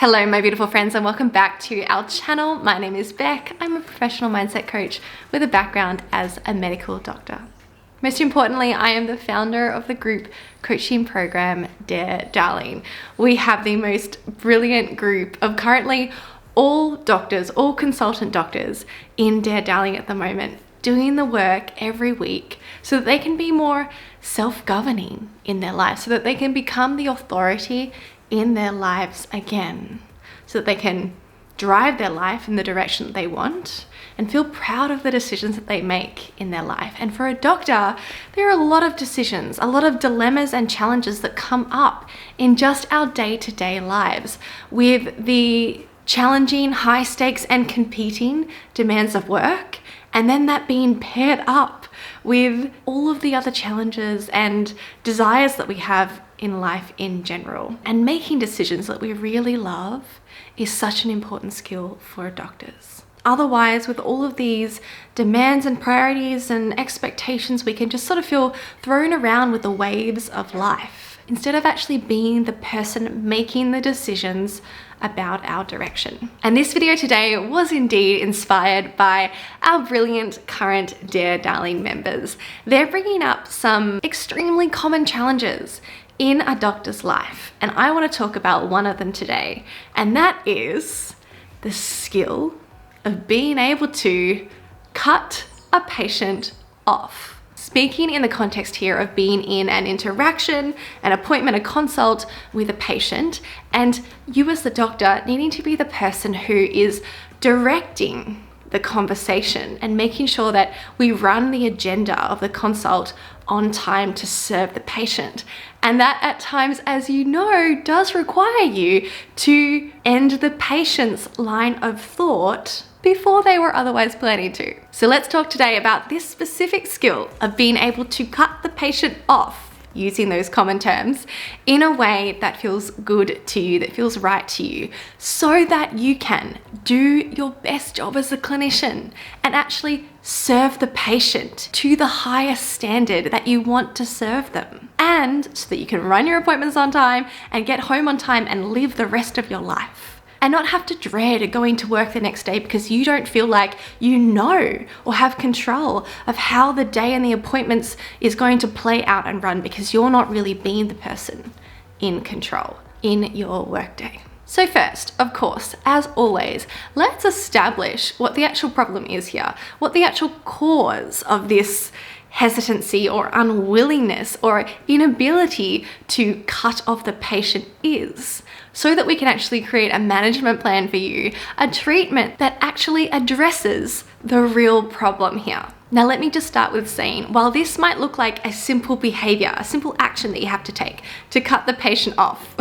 Hello my beautiful friends and welcome back to our channel. My name is Beck. I'm a professional mindset coach with a background as a medical doctor. Most importantly, I am the founder of the group coaching program Dare Darling. We have the most brilliant group of currently all doctors, all consultant doctors in Dare Darling at the moment, doing the work every week so that they can be more self-governing in their lives, so that they can become the authority in their lives again, so that they can drive their life in the direction that they want and feel proud of the decisions that they make in their life. And for a doctor, there are a lot of decisions, a lot of dilemmas and challenges that come up in just our day-to-day lives with the challenging, high stakes and competing demands of work, and then that being paired up with all of the other challenges and desires that we have in life in general. And making decisions that we really love is such an important skill for doctors. Otherwise, with all of these demands and priorities and expectations, we can just sort of feel thrown around with the waves of life, instead of actually being the person making the decisions about our direction. And this video today was indeed inspired by our brilliant current Dare Darling members. They're bringing up some extremely common challenges in a doctor's life, and I want to talk about one of them today, and that is the skill of being able to cut a patient off. Speaking in the context here of being in an interaction, an appointment, a consult with a patient, and you as the doctor needing to be the person who is directing the conversation and making sure that we run the agenda of the consult on time to serve the patient. And that at times, as you know, does require you to end the patient's line of thought before they were otherwise planning to. So let's talk today about this specific skill of being able to cut the patient off, using those common terms, in a way that feels good to you, that feels right to you, so that you can do your best job as a clinician and actually serve the patient to the highest standard that you want to serve them. And so that you can run your appointments on time and get home on time and live the rest of your life, and not have to dread going to work the next day because you don't feel like you know or have control of how the day and the appointments is going to play out and run, because you're not really being the person in control in your workday. So first, of course, as always, let's establish what the actual problem is here, what the actual cause of this hesitancy or unwillingness or inability to cut off the patient is, so that we can actually create a management plan for you, a treatment that actually addresses the real problem here. Now, let me just start with saying, while this might look like a simple behavior, a simple action that you have to take to cut the patient off,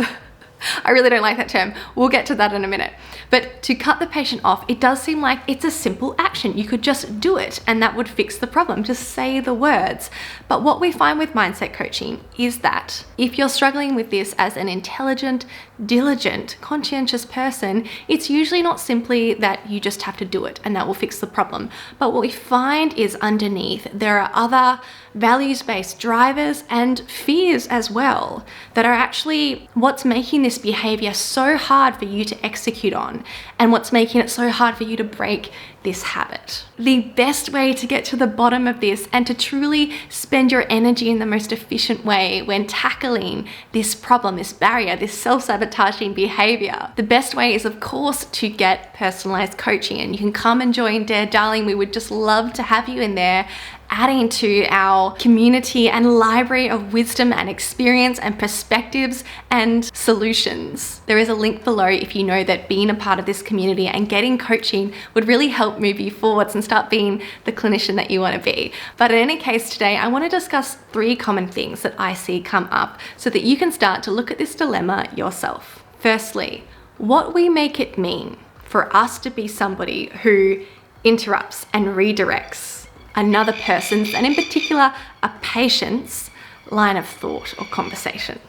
I really don't like that term. We'll get to that in a minute. But to cut the patient off, it does seem like it's a simple action. You could just do it and that would fix the problem. Just say the words. But what we find with mindset coaching is that if you're struggling with this as an intelligent, diligent, conscientious person, it's usually not simply that you just have to do it and that will fix the problem. But what we find is underneath, there are other values-based drivers and fears as well that are actually what's making this behavior so hard for you to execute on, and what's making it so hard for you to break this habit. The best way to get to the bottom of this and to truly spend your energy in the most efficient way when tackling this problem, this barrier, this self-sabotaging behavior, the best way is, of course, to get personalized coaching. And you can come and join Dare Darling. We would just love to have you in there, adding to our community and library of wisdom and experience and perspectives and solutions. There is a link below if you know that being a part of this community and getting coaching would really help move you forwards and start being the clinician that you want to be. But in any case, today I want to discuss 3 common things that I see come up so that you can start to look at this dilemma yourself. Firstly, what we make it mean for us to be somebody who interrupts and redirects another person's, and in particular a patient's, line of thought or conversation.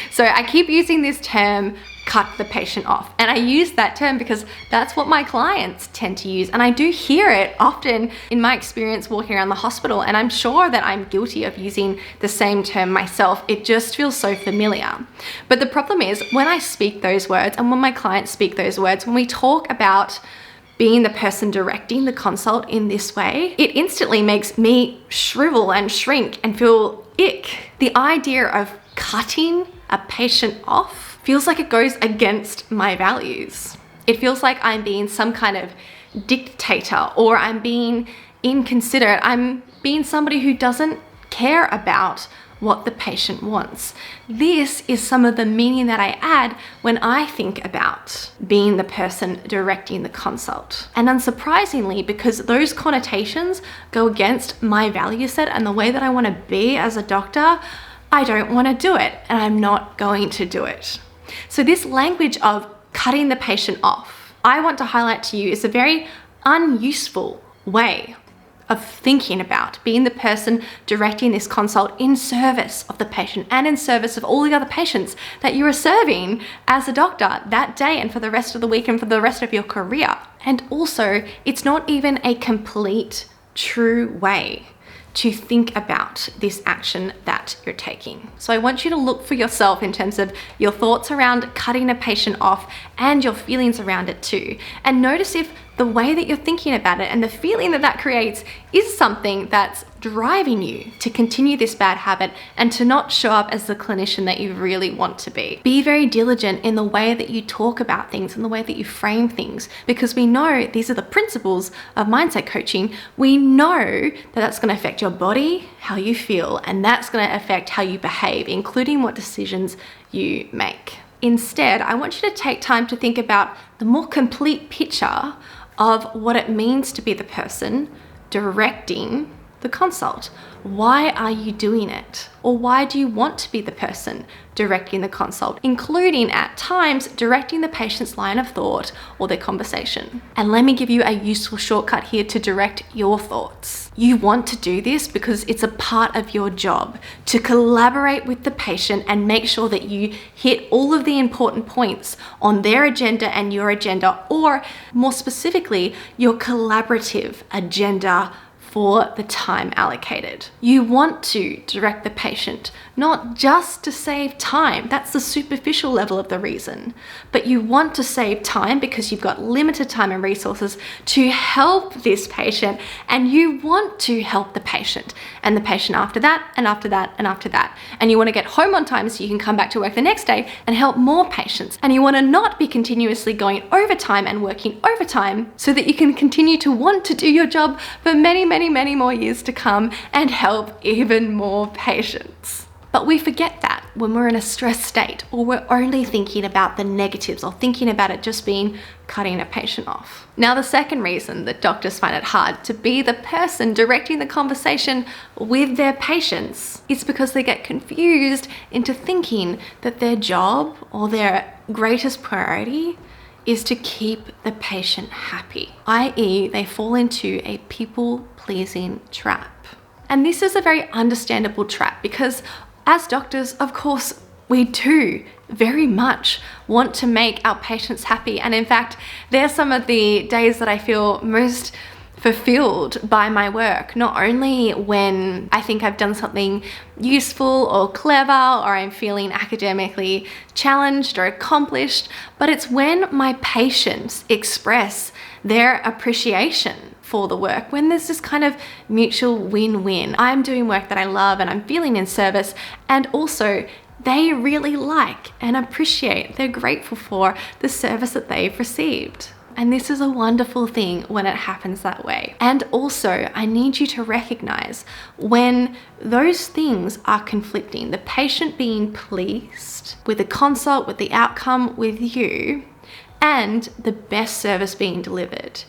So I keep using this term cut the patient off. And I use that term because that's what my clients tend to use. And I do hear it often in my experience walking around the hospital. And I'm sure that I'm guilty of using the same term myself. It just feels so familiar. But the problem is when I speak those words and when my clients speak those words, when we talk about being the person directing the consult in this way, it instantly makes me shrivel and shrink and feel ick. The idea of cutting a patient off feels like it goes against my values. It feels like I'm being some kind of dictator, or I'm being inconsiderate. I'm being somebody who doesn't care about what the patient wants. This is some of the meaning that I add when I think about being the person directing the consult. And unsurprisingly, because those connotations go against my value set and the way that I want to be as a doctor, I don't want to do it, and I'm not going to do it. So this language of cutting the patient off, I want to highlight to you, is a very unuseful way of thinking about being the person directing this consult in service of the patient and in service of all the other patients that you are serving as a doctor that day and for the rest of the week and for the rest of your career. And also, it's not even a complete true way to think about this action that you're taking. So I want you to look for yourself in terms of your thoughts around cutting a patient off and your feelings around it too. And notice if the way that you're thinking about it and the feeling that that creates is something that's driving you to continue this bad habit and to not show up as the clinician that you really want to be. Be very diligent in the way that you talk about things and the way that you frame things, because we know these are the principles of mindset coaching. We know that that's going to affect your body, how you feel, and that's going to affect how you behave, including what decisions you make. Instead, I want you to take time to think about the more complete picture of what it means to be the person directing the consult. Why are you doing it? Or why do you want to be the person directing the consult, including at times directing the patient's line of thought or their conversation? And let me give you a useful shortcut here to direct your thoughts. You want to do this because it's a part of your job to collaborate with the patient and make sure that you hit all of the important points on their agenda and your agenda, or more specifically, your collaborative agenda for the time allocated. You want to direct the patient, not just to save time. That's the superficial level of the reason. But you want to save time because you've got limited time and resources to help this patient, and you want to help the patient and the patient after that and after that and after that. And you want to get home on time so you can come back to work the next day and help more patients. And you want to not be continuously going overtime and working overtime so that you can continue to want to do your job for many more years to come and help even more patients. But we forget that when we're in a stressed state, or we're only thinking about the negatives or thinking about it just being cutting a patient off. Now, the second reason that doctors find it hard to be the person directing the conversation with their patients is because they get confused into thinking that their job or their greatest priority is to keep the patient happy, i.e. they fall into a people-pleasing trap. And this is a very understandable trap because as doctors, of course, we do very much want to make our patients happy. And in fact, they're some of the days that I feel most fulfilled by my work, not only when I think I've done something useful or clever, or I'm feeling academically challenged or accomplished, but it's when my patients express their appreciation for the work, when there's this kind of mutual win-win. I'm doing work that I love and I'm feeling in service, and also they really like and appreciate, they're grateful for the service that they've received. And this is a wonderful thing when it happens that way. And also, I need you to recognize when those things are conflicting, the patient being pleased with the consult, with the outcome with you, and the best service being delivered.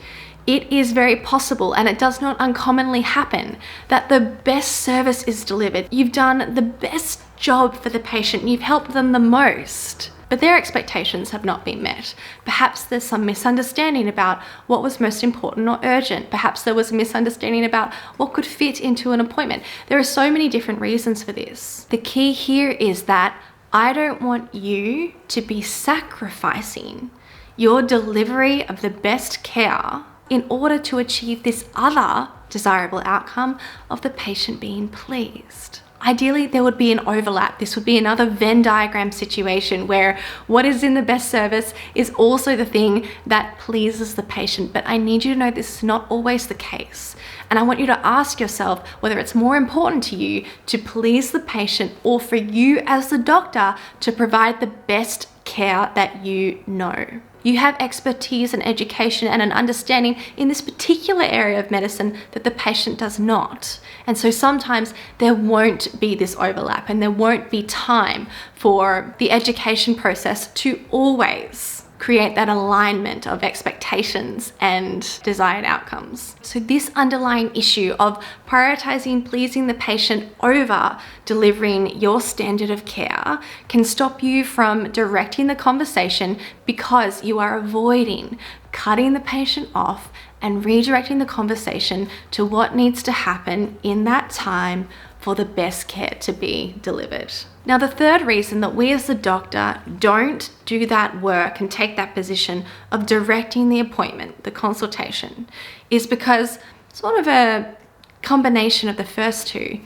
It is very possible, and it does not uncommonly happen, that the best service is delivered. You've done the best job for the patient, you've helped them the most, but their expectations have not been met. Perhaps there's some misunderstanding about what was most important or urgent. Perhaps there was a misunderstanding about what could fit into an appointment. There are so many different reasons for this. The key here is that I don't want you to be sacrificing your delivery of the best care in order to achieve this other desirable outcome of the patient being pleased. Ideally, there would be an overlap. This would be another Venn diagram situation where what is in the best service is also the thing that pleases the patient. But I need you to know this is not always the case. And I want you to ask yourself whether it's more important to you to please the patient or for you as the doctor to provide the best care that you know. You have expertise and education and an understanding in this particular area of medicine that the patient does not. And so sometimes there won't be this overlap and there won't be time for the education process to always create that alignment of expectations and desired outcomes. So this underlying issue of prioritizing pleasing the patient over delivering your standard of care can stop you from directing the conversation because you are avoiding cutting the patient off and redirecting the conversation to what needs to happen in that time for the best care to be delivered. Now, the third reason that we as the doctor don't do that work and take that position of directing the appointment, the consultation, is because sort of a combination of the first two.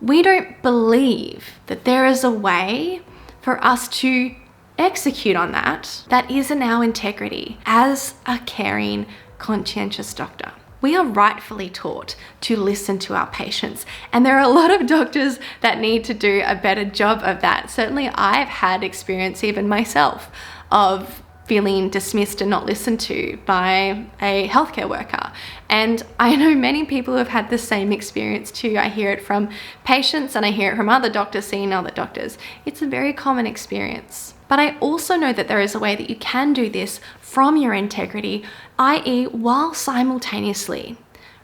We don't believe that there is a way for us to execute on that is in our integrity as a caring, conscientious doctor. We are rightfully taught to listen to our patients, and there are a lot of doctors that need to do a better job of that. Certainly I've had experience, even myself, of feeling dismissed and not listened to by a healthcare worker. And I know many people who have had the same experience too. I hear it from patients and I hear it from other doctors seeing other doctors. It's a very common experience. But I also know that there is a way that you can do this from your integrity, i.e., while simultaneously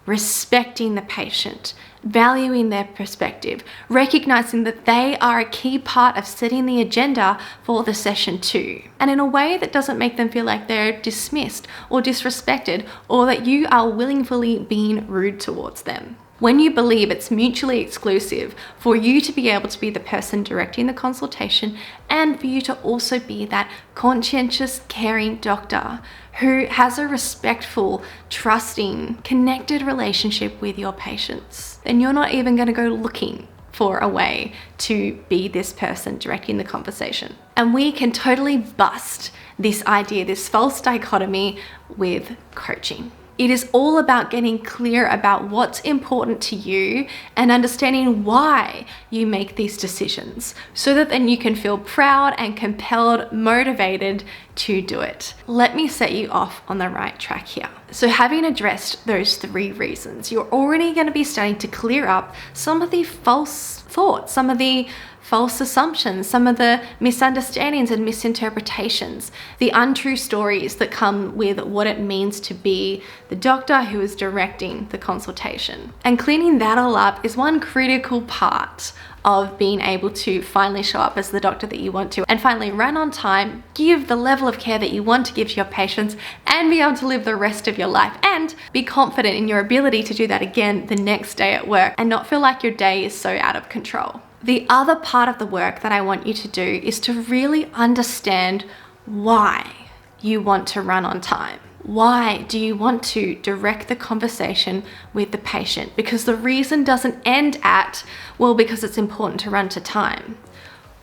respecting the patient, valuing their perspective, recognizing that they are a key part of setting the agenda for the session too, and in a way that doesn't make them feel like they're dismissed or disrespected or that you are willingly being rude towards them. When you believe it's mutually exclusive for you to be able to be the person directing the consultation and for you to also be that conscientious, caring doctor who has a respectful, trusting, connected relationship with your patients, then you're not even going to go looking for a way to be this person directing the conversation. And we can totally bust this idea, this false dichotomy with coaching. It is all about getting clear about what's important to you and understanding why you make these decisions so that then you can feel proud and compelled, motivated to do it. Let me set you off on the right track here. So having addressed those three reasons, you're already going to be starting to clear up some of the false thoughts, some of the false assumptions, some of the misunderstandings and misinterpretations, the untrue stories that come with what it means to be the doctor who is directing the consultation. And cleaning that all up is one critical part of being able to finally show up as the doctor that you want to and finally run on time, give the level of care that you want to give to your patients, and be able to live the rest of your life and be confident in your ability to do that again the next day at work and not feel like your day is so out of control. The other part of the work that I want you to do is to really understand why you want to run on time. Why do you want to direct the conversation with the patient? Because the reason doesn't end at, well, because it's important to run to time.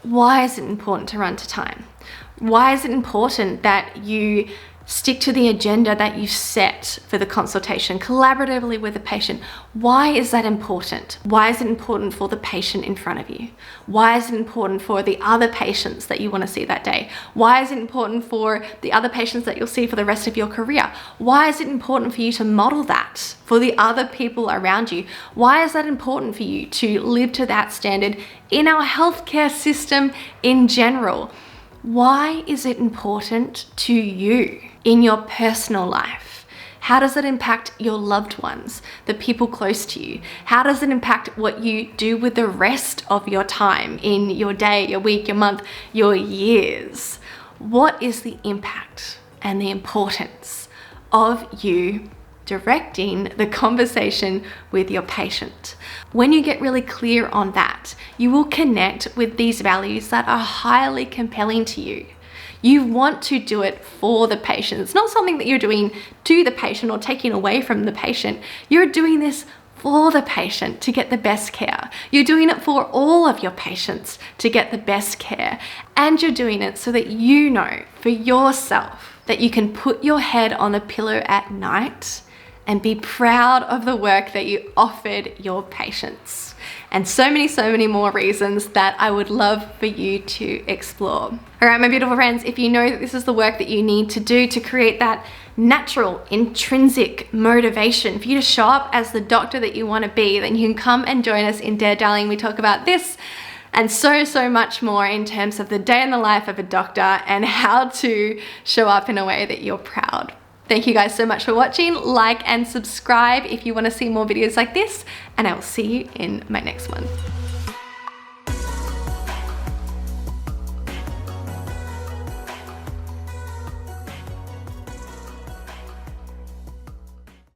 Why is it important to run to time? Why is it important that you stick to the agenda that you set for the consultation collaboratively with the patient? Why is that important? Why is it important for the patient in front of you? Why is it important for the other patients that you want to see that day? Why is it important for the other patients that you'll see for the rest of your career? Why is it important for you to model that for the other people around you? Why is that important for you to live to that standard in our healthcare system in general? Why is it important to you in your personal life? How does it impact your loved ones, the people close to you? How does it impact what you do with the rest of your time in your day, your week, your month, your years? What is the impact and the importance of you directing the conversation with your patient. When you get really clear on that, you will connect with these values that are highly compelling to you. You want to do it for the patient. It's not something that you're doing to the patient or taking away from the patient. You're doing this for the patient to get the best care. You're doing it for all of your patients to get the best care. And you're doing it so that you know for yourself that you can put your head on a pillow at night and be proud of the work that you offered your patients. And so many more reasons that I would love for you to explore. All right, my beautiful friends, if you know that this is the work that you need to do to create that natural, intrinsic motivation for you to show up as the doctor that you want to be, then you can come and join us in Dare Darling. We talk about this and so much more in terms of the day in the life of a doctor and how to show up in a way that you're proud. Thank you guys so much for watching. Like and subscribe if you want to see more videos like this, and I will see you in my next one.